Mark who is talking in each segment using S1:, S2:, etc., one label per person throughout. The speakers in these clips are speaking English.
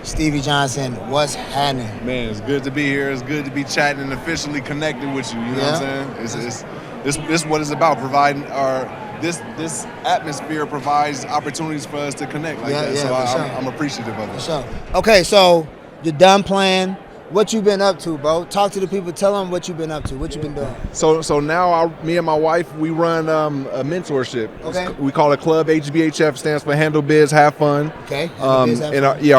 S1: Stevie Johnson, what's happening?
S2: Man, it's good to be here. It's good to be chatting and officially connected with you. You know what I'm saying? This is what it's about, providing this atmosphere provides opportunities for us to connect like that. So I'm appreciative of it.
S1: For sure. Okay, so you're done playing. What you been up to, bro? Talk to the people. Tell them what you been up to. What you been doing.
S2: So now me and my wife, we run a mentorship.
S1: Okay.
S2: We call it Club HBHF, stands for Handle Biz, Have Fun.
S1: Okay.
S2: Our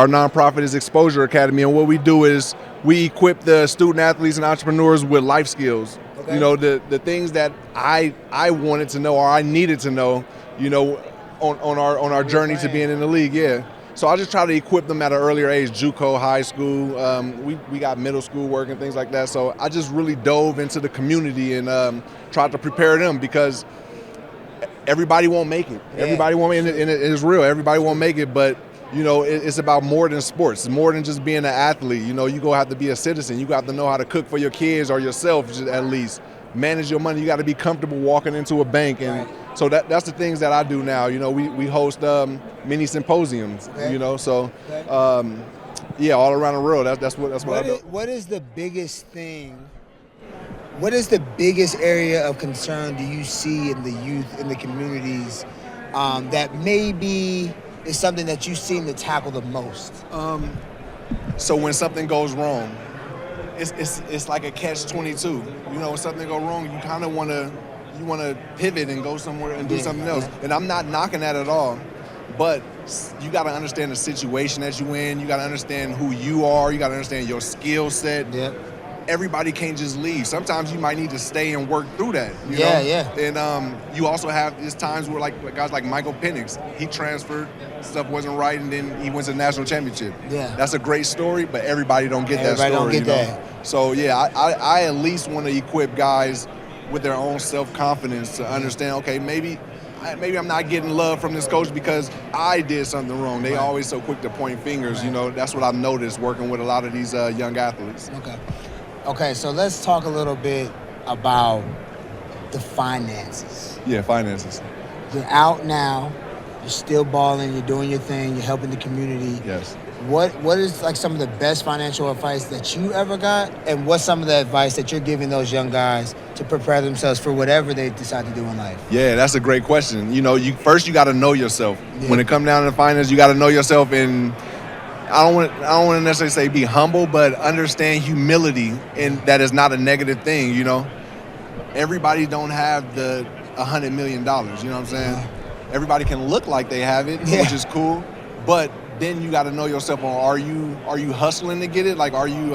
S2: nonprofit is Exposure Academy, and what we do is we equip the student athletes and entrepreneurs with life skills. Okay. You know, the things that I wanted to know or I needed to know, you know, on our journey to being in the league. Yeah. So I just try to equip them at an earlier age, JUCO, high school. We got middle school work and things like that. So I just really dove into the community and tried to prepare them because everybody won't make it. Yeah. Everybody won't make it, and it is real. Everybody won't make it, but you know, it's about more than sports. It's more than just being an athlete. You know, you go have to be a citizen. You got to know how to cook for your kids or yourself, at least. Manage your money. You got to be comfortable walking into a bank, and so that's the things that I do now. You know, we host mini symposiums. Okay. You know, so all around the world. That's what I do.
S1: What is the biggest thing? What is the biggest area of concern do you see in the youth in the communities that maybe is something that you seem to tackle the most?
S2: So when something goes wrong, it's like a catch-22. You know, when something go wrong, you kind of want to pivot and go somewhere and do something else. Yeah. And I'm not knocking that at all, but you got to understand the situation that you in. You got to understand who you are. You got to understand your skill set.
S1: Yeah.
S2: Everybody can't just leave. Sometimes you might need to stay and work through that. You know? And you also have these times where like guys like Michael Penix, he transferred, stuff wasn't right, and then he wins a national championship.
S1: Yeah.
S2: That's a great story, but everybody don't get that story.
S1: Everybody don't get that.
S2: So I at least want to equip guys with their own self-confidence to understand, okay, maybe I'm not getting love from this coach because I did something wrong. They always so quick to point fingers. You know, that's what I've noticed working with a lot of these young athletes.
S1: Okay, so let's talk a little bit about the finances.
S2: Yeah, finances.
S1: You're out now. You're still balling. You're doing your thing. You're helping the community.
S2: Yes.
S1: What is like some of the best financial advice that you ever got, and what's some of the advice that you're giving those young guys to prepare themselves for whatever they decide to do in life?
S2: Yeah, that's a great question. You know, you got to know yourself. Yeah. When it comes down to finance, you got to know yourself, and I don't want to necessarily say be humble, but understand humility, and that is not a negative thing. You know, everybody don't have the $100 million. You know what I'm saying? Yeah. Everybody can look like they have it, which is cool, but then you got to know yourself on are you hustling to get it? Like, are you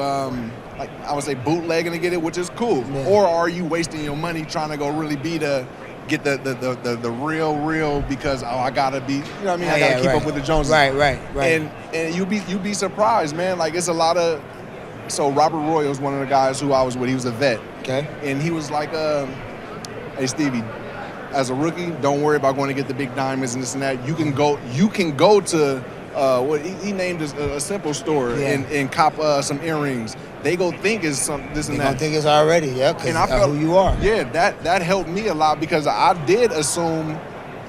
S2: like I would say bootlegging to get it, which is cool, or are you wasting your money trying to go really get the real because I gotta be, you know what I mean? I gotta keep up with the Joneses.
S1: Right.
S2: And you'd be surprised, man. Like it's a lot of. So Robert Roy was one of the guys who I was with. He was a vet.
S1: Okay.
S2: And he was like, "Hey Stevie, as a rookie, don't worry about going to get the big diamonds and this and that. You can go to what he named a simple store and cop some earrings. They go think it's some this and that. They
S1: gonna think it's already, because I felt who you are.
S2: Yeah, that helped me a lot because I did assume,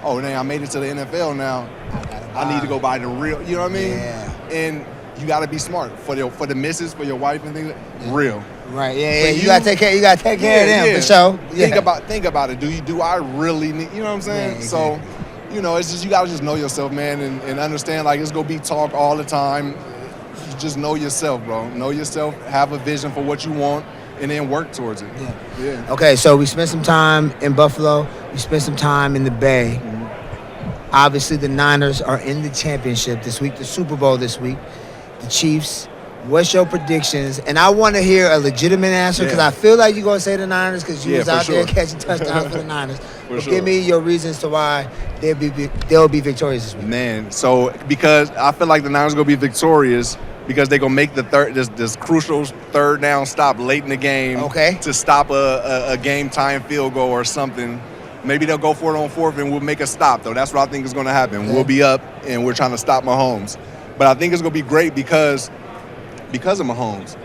S2: oh, man, I made it to the NFL now. I need to go buy the real, you know what I mean?
S1: Yeah.
S2: And you got to be smart for the missus, for your wife and things. Real.
S1: Right. Yeah. You got to take care. You got to take care of them for sure. Yeah.
S2: Think about it. Do I really need? You know what I'm saying?
S1: Yeah, exactly.
S2: So, you know, it's just you got to just know yourself, man, and understand like it's gonna be talk all the time. Just know yourself, bro. Know yourself. Have a vision for what you want, and then work towards it. Yeah.
S1: Okay, so we spent some time in Buffalo. We spent some time in the Bay. Mm-hmm. Obviously, the Niners are in the championship this week, the Super Bowl this week. The Chiefs. What's your predictions? And I want to hear a legitimate answer because I feel like you're going to say the Niners because you was out there catching touchdowns for the Niners. Give me your reasons to why they'll be victorious this week.
S2: Man, so because I feel like the Niners are going to be victorious because they're going to make the this crucial third down stop late in the game to stop a game-time field goal or something. Maybe they'll go for it on fourth and we'll make a stop, though. That's what I think is going to happen. Okay. We'll be up and we're trying to stop Mahomes. But I think it's going to be great because of Mahomes.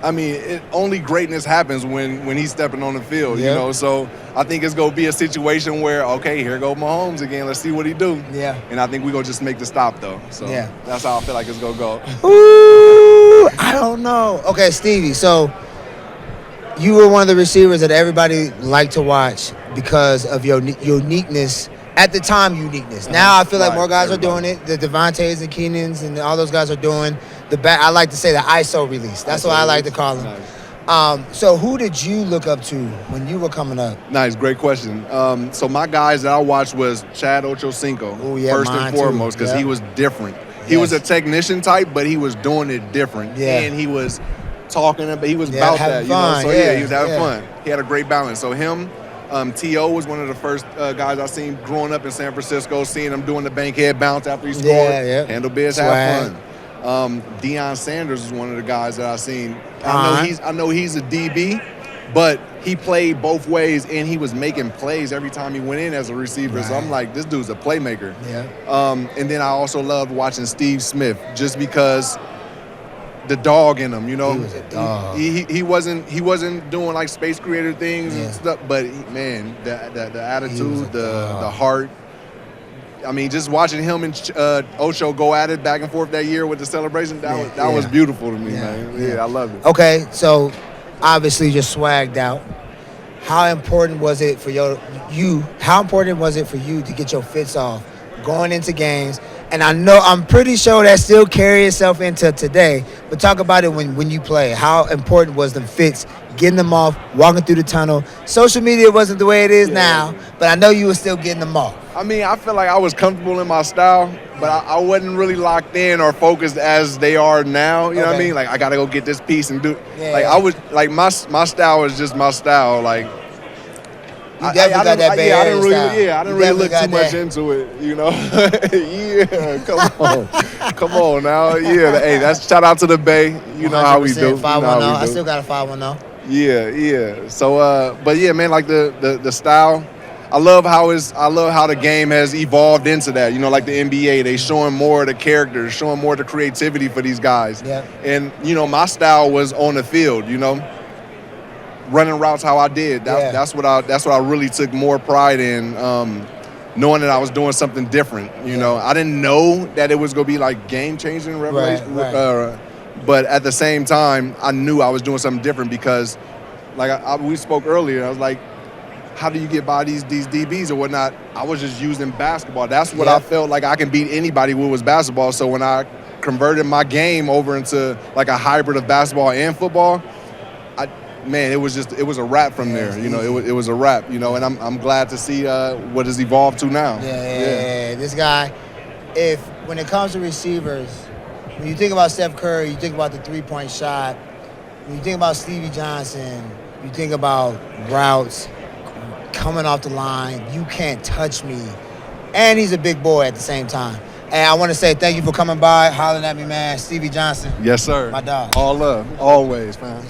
S2: I mean, only greatness happens when he's stepping on the field, you know. So I think it's gonna be a situation where, okay, here go Mahomes again. Let's see what he do.
S1: Yeah.
S2: And I think we're gonna just make the stop though. So that's how I feel like it's gonna go.
S1: Ooh, I don't know. Okay, Stevie. So you were one of the receivers that everybody liked to watch because of your uniqueness. At the time, uniqueness. Now I feel like more guys are doing it. The Devontaes and Keenans and all those guys are doing the back. I like to say the ISO release. That's what I like to call them. Nice. So who did you look up to when you were coming up?
S2: Nice, great question. So my guys that I watched was Chad Ochocinco, first and foremost, because he was different. He was a technician type, but he was doing it different. Yeah. And he was talking about, he was about that, you know. So he was having fun. He had a great balance. So him. T.O. was one of the first guys I seen growing up in San Francisco, seeing him doing the bankhead bounce after he scored. Handle biz, have fun. Deion Sanders was one of the guys that I seen. I know he's a DB, but he played both ways, and he was making plays every time he went in as a receiver. So I'm like, this dude's a playmaker. And then I also loved watching Steve Smith, just because the dog in him, you know. He was a dog. He wasn't doing like space creator things and stuff, but the attitude, the heart. I mean, just watching him and Ocho go at it back and forth that year with the celebration, that was beautiful to me, man. Yeah, I love it.
S1: Okay, so obviously you're swagged out. How important was it for How important was it for you to get your fits off going into games? And I'm pretty sure that still carry itself into today. But talk about it when you play. How important was the fits, getting them off, walking through the tunnel? Social media wasn't the way it is now, but I know you were still getting them off.
S2: I mean, I feel like I was comfortable in my style, but I wasn't really locked in or focused as they are now. You know what I mean? Like, I got to go get this piece and do. I was like, my style was just my style. Like,
S1: you definitely got that Bay Area style.
S2: I didn't really look too much into it, you know. Come on now. Hey, that's shout out to the Bay. You know how we do.
S1: 510. I still got a 510.
S2: Yeah. So, but yeah, man, like the style. I love how the game has evolved into that. You know, like the NBA, they showing more of the characters, showing more of the creativity for these guys. Yeah. And you know, my style was on the field. You know. Running routes how I did. That's what I really took more pride in, knowing that I was doing something different. You know, I didn't know that it was gonna be like game changing revelation. But at the same time, I knew I was doing something different because, like we spoke earlier, I was like, how do you get by these DBs or whatnot? I was just using basketball. That's what I felt like I can beat anybody with was basketball. So when I converted my game over into like a hybrid of basketball and football, it was a wrap from there. You know, it was a wrap. You know, and I'm glad to see what has evolved to now.
S1: Yeah. This guy, when it comes to receivers, when you think about Steph Curry, you think about the 3-point shot. When you think about Stevie Johnson, you think about routes coming off the line. You can't touch me, and he's a big boy at the same time. And I want to say thank you for coming by, hollering at me, man. Stevie Johnson.
S2: Yes, sir.
S1: My dog.
S2: All love, always, man.